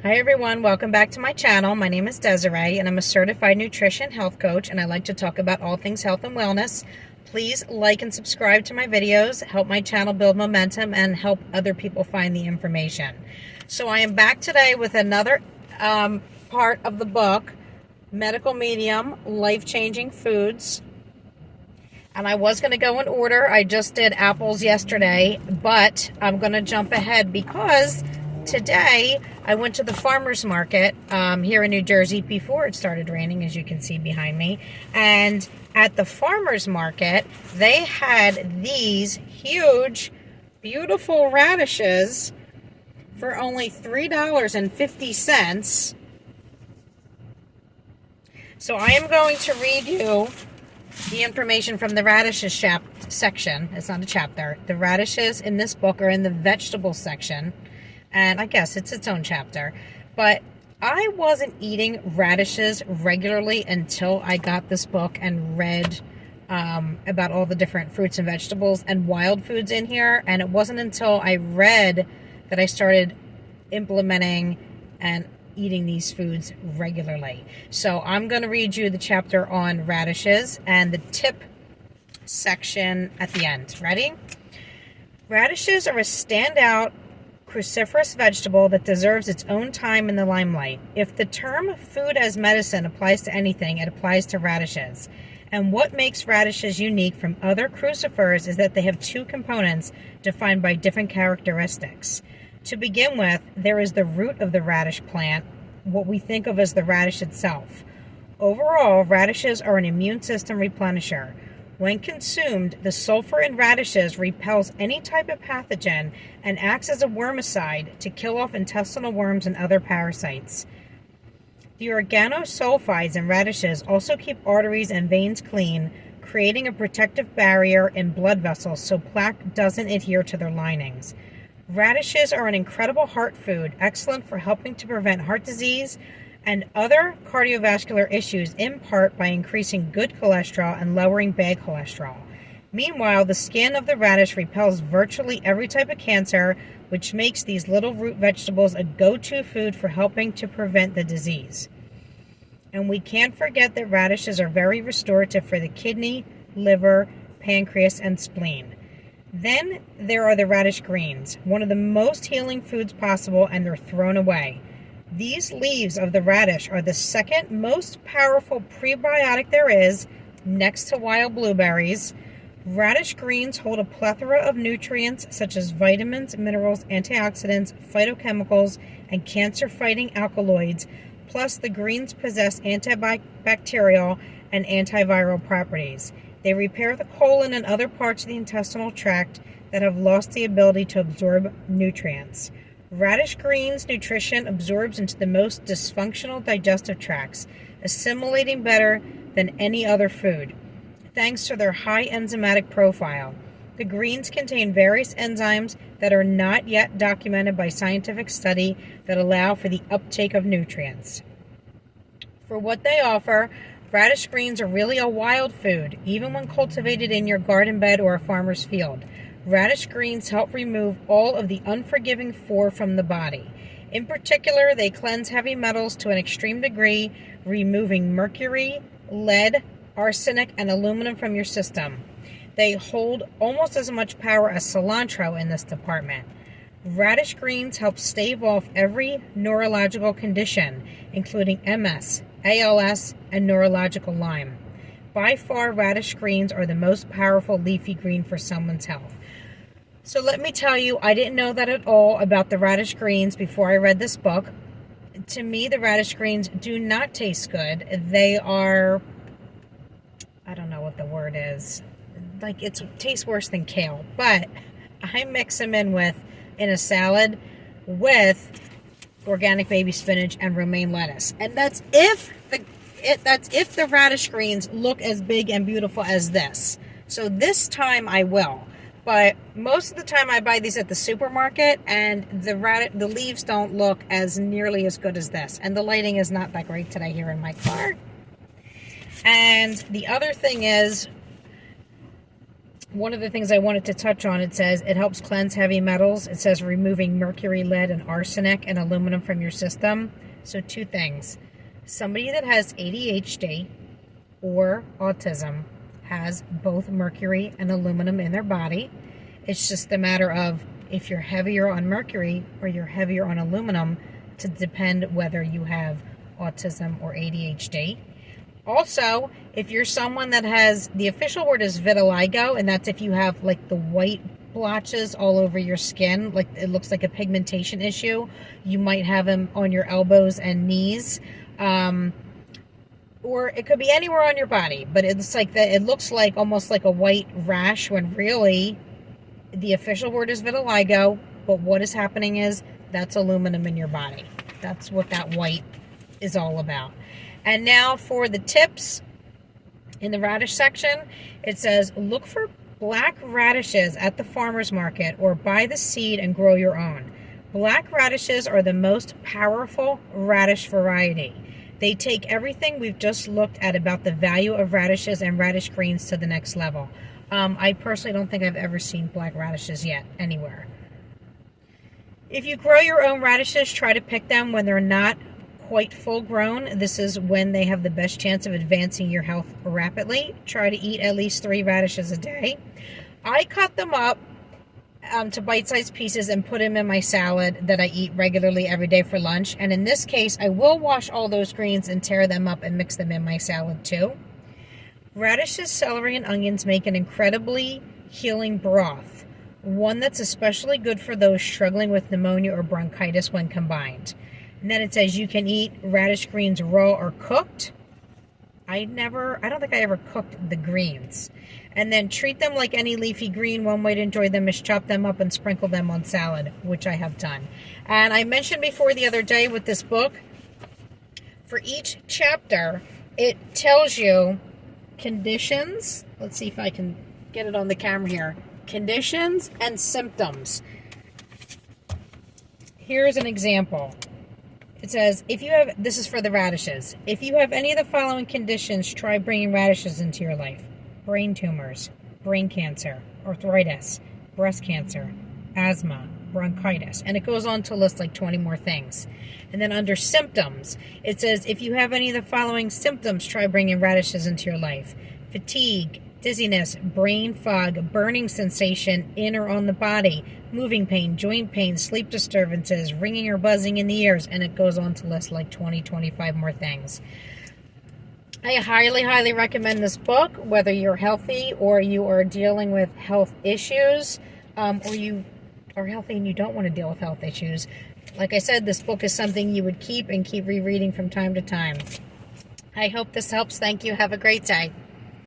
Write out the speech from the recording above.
Hi everyone, welcome back to my channel. My name is Desiree and I'm a certified nutrition health coach, and I like to talk about all things health and wellness. Please like and subscribe to my videos, help my channel build momentum and help other people find the information. So I am back today with another part of the book, Medical Medium, Life-Changing Foods. And I was going to go in order. I just did apples yesterday, but I'm going to jump ahead because today I went to the farmer's market here in New Jersey before it started raining, as you can see behind me. And at the farmer's market, they had these huge, beautiful radishes for only $3.50. So I am going to read you the information from the radishes section. It's not a chapter. The radishes in this book are in the vegetable section, and I guess it's its own chapter. But I wasn't eating radishes regularly until I got this book and read about all the different fruits and vegetables and wild foods in here. And it wasn't until I read that I started implementing and eating these foods regularly. So I'm going to read you the chapter on radishes and the tip section at the end. Ready? Radishes are a standout cruciferous vegetable that deserves its own time in the limelight. If the term food as medicine applies to anything, it applies to radishes. And what makes radishes unique from other crucifers is that they have two components defined by different characteristics. To begin with, there is the root of the radish plant, what we think of as the radish itself. Overall, radishes are an immune system replenisher. When consumed, the sulfur in radishes repels any type of pathogen and acts as a wormicide to kill off intestinal worms and other parasites. The organosulfides in radishes also keep arteries and veins clean, creating a protective barrier in blood vessels so plaque doesn't adhere to their linings. Radishes are an incredible heart food, excellent for helping to prevent heart disease and other cardiovascular issues, in part by increasing good cholesterol and lowering bad cholesterol. Meanwhile, the skin of the radish repels virtually every type of cancer, which makes these little root vegetables a go-to food for helping to prevent the disease. And we can't forget that radishes are very restorative for the kidney, liver, pancreas, and spleen. Then there are the radish greens, one of the most healing foods possible, and they're thrown away. These leaves of the radish are the second most powerful prebiotic there is, next to wild blueberries. Radish greens hold a plethora of nutrients such as vitamins, minerals, antioxidants, phytochemicals, and cancer-fighting alkaloids. Plus, the greens possess antibacterial and antiviral properties. They repair the colon and other parts of the intestinal tract that have lost the ability to absorb nutrients. Radish greens nutrition absorbs into the most dysfunctional digestive tracts, assimilating better than any other food, thanks to their high enzymatic profile. The greens contain various enzymes that are not yet documented by scientific study that allow for the uptake of nutrients. For what they offer, radish greens are really a wild food, even when cultivated in your garden bed or a farmer's field. Radish greens help remove all of the unforgiving fur from the body. In particular, they cleanse heavy metals to an extreme degree, removing mercury, lead, arsenic, and aluminum from your system. They hold almost as much power as cilantro in this department. Radish greens help stave off every neurological condition, including MS, ALS, and neurological Lyme. By far, radish greens are the most powerful leafy green for someone's health. So let me tell you, I didn't know that at all about the radish greens before I read this book. To me, the radish greens do not taste good. They are, I don't know what the word is. Like, it tastes worse than kale. But I mix them in a salad with organic baby spinach and romaine lettuce. And that's if the radish greens look as big and beautiful as this. So this time I will. But most of the time I buy these at the supermarket, and the leaves don't look as nearly as good as this. And the lighting is not that great today here in my car. And the other thing is, one of the things I wanted to touch on, it says it helps cleanse heavy metals. It says removing mercury, lead, and arsenic and aluminum from your system. So 2 things. Somebody that has ADHD or autism has both mercury and aluminum in their body. It's just a matter of if you're heavier on mercury or you're heavier on aluminum to depend whether you have autism or ADHD. Also, if you're someone that has, the official word is vitiligo, and that's if you have like the white blotches all over your skin, like it looks like a pigmentation issue, you might have them on your elbows and knees. Or it could be anywhere on your body, but it's like that. It looks like almost like a white rash when really the official word is vitiligo. But what is happening is that's aluminum in your body. That's what that white is all about. And now for the tips in the radish section, it says look for black radishes at the farmer's market or buy the seed and grow your own. Black radishes are the most powerful radish variety. They take everything we've just looked at about the value of radishes and radish greens to the next level. I personally don't think I've ever seen black radishes yet anywhere. If you grow your own radishes, try to pick them when they're not quite full grown. This is when they have the best chance of advancing your health rapidly. Try to eat at least 3 radishes a day. I cut them up to bite-sized pieces and put them in my salad that I eat regularly every day for lunch. And in this case, I will wash all those greens and tear them up and mix them in my salad too. Radishes, celery, and onions make an incredibly healing broth, one that's especially good for those struggling with pneumonia or bronchitis when combined. And then it says you can eat radish greens raw or cooked. I don't think I ever cooked the greens. And then treat them like any leafy green. One way to enjoy them is chop them up and sprinkle them on salad, which I have done. And I mentioned before the other day with this book, for each chapter, it tells you conditions. Let's see if I can get it on the camera here. Conditions and symptoms. Here's an example. It says, this is for the radishes. If you have any of the following conditions, try bringing radishes into your life. Brain tumors, brain cancer, arthritis, breast cancer, asthma, bronchitis. And it goes on to list like 20 more things. And then under symptoms, it says, if you have any of the following symptoms, try bringing radishes into your life. Fatigue, dizziness, brain fog, burning sensation in or on the body, moving pain, joint pain, sleep disturbances, ringing or buzzing in the ears, and it goes on to list like 20, 25 more things. I highly, highly recommend this book, whether you're healthy or you are dealing with health issues, or you are healthy and you don't want to deal with health issues. Like I said, this book is something you would keep rereading from time to time. I hope this helps. Thank you. Have a great day.